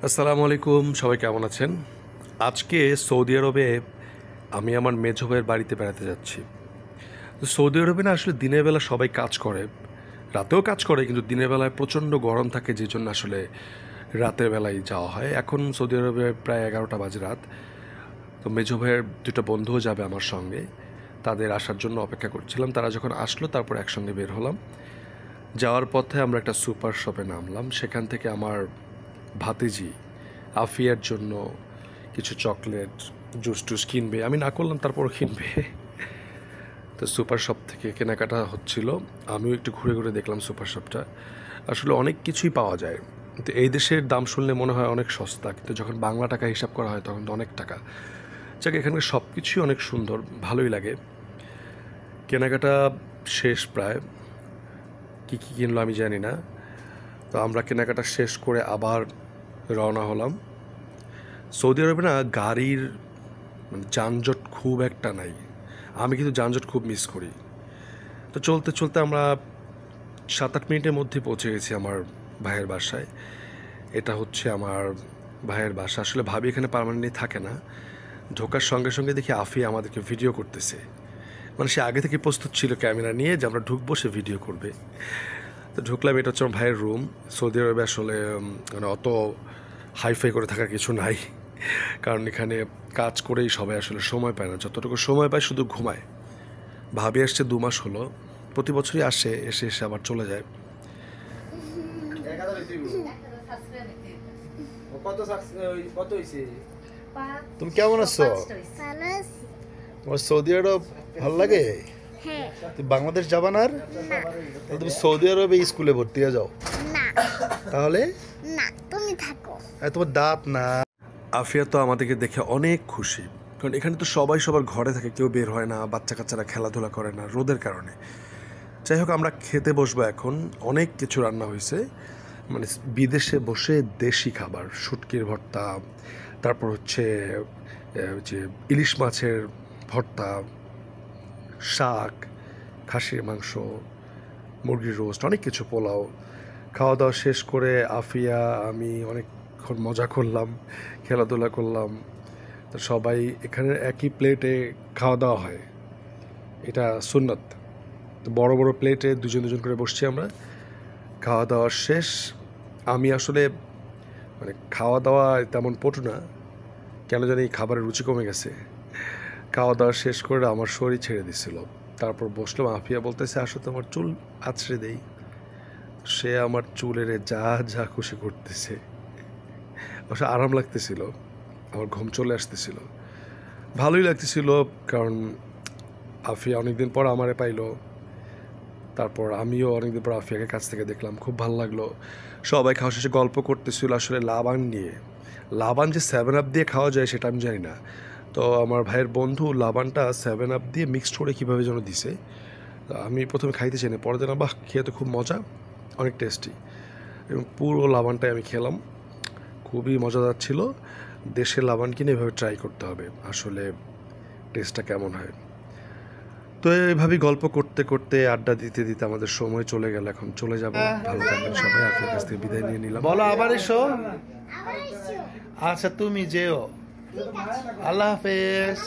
আসসালামু আলাইকুম, সবাই কেমন আছেন? আজকে সৌদি আরবে আমি আমার মেঝো ভাইয়ের বাড়িতে বেড়াতে যাচ্ছি। তো সৌদি আরবে না আসলে দিনের বেলা সবাই কাজ করে, রাতেও কাজ করে, কিন্তু দিনের বেলায় প্রচণ্ড গরম থাকে, যে জন্য আসলে রাতের বেলায় যাওয়া হয়। এখন সৌদি আরবে প্রায় 11টা বাজে রাত। তো মেঝো ভাইয়ের দুটো বন্ধুও যাবে আমার সঙ্গে, তাদের আসার জন্য অপেক্ষা করছিলাম। তারা যখন আসলো তারপর একসঙ্গে বের হলাম। যাওয়ার পথে আমরা একটা সুপার শপে নামলাম। সেখান থেকে আমার ভাতিজি আফিয়ার জন্য কিছু চকলেট, জুস টুস কিনবে। আমি না করলাম, তারপরও কিনবে। তো সুপার শপ থেকে কেনাকাটা হচ্ছিল। আমিও একটু ঘুরে ঘুরে দেখলাম সুপার শপটা। আসলে অনেক কিছুই পাওয়া যায়, কিন্তু এই দেশের দাম শুনলে মনে হয় অনেক সস্তা, কিন্তু যখন বাংলা টাকা হিসাব করা হয় তখন তো অনেক টাকা। যাক, এখানকার সব কিছুই অনেক সুন্দর, ভালোই লাগে। কেনাকাটা শেষ প্রায়। কী কী কিনলো আমি জানি না। তো আমরা কেনাকাটা শেষ করে আবার রওনা হলাম। সৌদি আরবে না গাড়ির যানজট খুব একটা নাই। আমি কিন্তু যানজট খুব মিস করি। তো চলতে চলতে আমরা 7-8 মিনিটের মধ্যে পৌঁছে গেছি আমার ভাইয়ের বাসায়। এটা হচ্ছে আমার ভাইয়ের বাসা। আসলে ভাবি এখানে পার্মানেন্টলি থাকে না। ঢোকার সঙ্গে সঙ্গে দেখি আফিয়া আমাদেরকে ভিডিও করতেছে। মানে সে আগে থেকে প্রস্তুত ছিল ক্যামেরা নিয়ে যে আমরা ঢুকবো, সে ভিডিও করবে। তো ঢুকলাম। এটা হচ্ছে আমার ভাইয়ের রুম। সৌদি আরবে আসলে মানে অত হাইফাই করে থাকার কিছু নাই, কারণ এখানে কাজ করেই সবাই আসলে সময় পায় না। যতটুকু সময় পায় শুধু ঘুমায়। ভাবি আসছে 2 মাস হলো, প্রতি বছরই আসে, এসে এসে আবার চলে যায়। তুমি কেমন আছো? তোমার সৌদি আরব ভালো লাগে? তুমি বাংলাদেশ যাবা না? আর তুমি সৌদি আরবে স্কুলে ভর্তি হয়ে যাও। তাহলে না, তুমি থাকো। তোমার দাঁত না। আফিয়া তো আমাদেরকে দেখে অনেক খুশি, কারণ এখানে তো সবাই সবার ঘরে থাকে, কেউ বের হয় না, বাচ্চা কাচ্চারা খেলাধুলা করে না রোদের কারণে। যাই হোক, আমরা খেতে বসবো এখন। অনেক কিছু রান্না হয়েছে, মানে বিদেশে বসে দেশি খাবার, শুটকির ভর্তা, তারপর হচ্ছে যে ইলিশ মাছের ভর্তা, শাক, খাসির মাংস, মুরগির রোস্ট, অনেক কিছু, পোলাও। খাওয়া দাওয়া শেষ করে আফিয়া আমি অনেকক্ষণ মজা করলাম, খেলাধুলা করলাম। তো সবাই এখানে একই প্লেটে খাওয়া দাওয়া হয়, এটা সুন্নত। তো বড় বড় প্লেটে দুজন দুজন করে বসছি আমরা। খাওয়া দাওয়া শেষ। আমি আসলে মানে খাওয়া দাওয়া তেমন পটু না, কেন জানি খাবারের রুচি কমে গেছে। খাওয়া দাওয়া শেষ করে আমার শরীর ছেড়ে দিছিল। তারপর বসলাম। আফিয়া বলতেছে, আসো তোমার চুল আছড়ে দেই। সে আমার চুলের যা যা খুশি করতেছে। অবশ্য আরাম লাগতেছিল, আমার ঘুম চলে আসতেছিল, ভালোই লাগতেছিল, কারণ আফিয়া অনেকদিন পর আমারে পাইলো। তারপর আমিও অনেকদিন পর আফিয়াকে কাছ থেকে দেখলাম, খুব ভালো লাগলো। সবাই খাওয়া শেষে গল্প করতেছিল আসলে লাবান নিয়ে। লাবান যে 7 আপ দিয়ে খাওয়া যায় সেটা আমি জানি না। তো আমার ভাইয়ের বন্ধু লাবানটা 7 আপ দিয়ে মিক্সড করে কীভাবে যেন দিছে। আমি প্রথমে খাইতে চাই না, পরে দিলাম, বাহ, খেয়ে তো খুব মজা, অনেক টেস্টি। এবং পুরো লাবানটাই আমি খেলাম, খুবই মজাদার ছিল। দেশের লাবান কিনে এভাবে ট্রাই করতে হবে, আসলে টেস্টটা কেমন হয়। তো এইভাবেই গল্প করতে করতে, আড্ডা দিতে দিতে আমাদের সময় চলে গেল। এখন চলে যাব। ভালো থাকবেন সবাই। আপনার কাছ থেকে বিদায় নিয়ে নিলাম। বলো আবার এসো। আচ্ছা, তুমি যেও। আল্লাহ হাফেজ।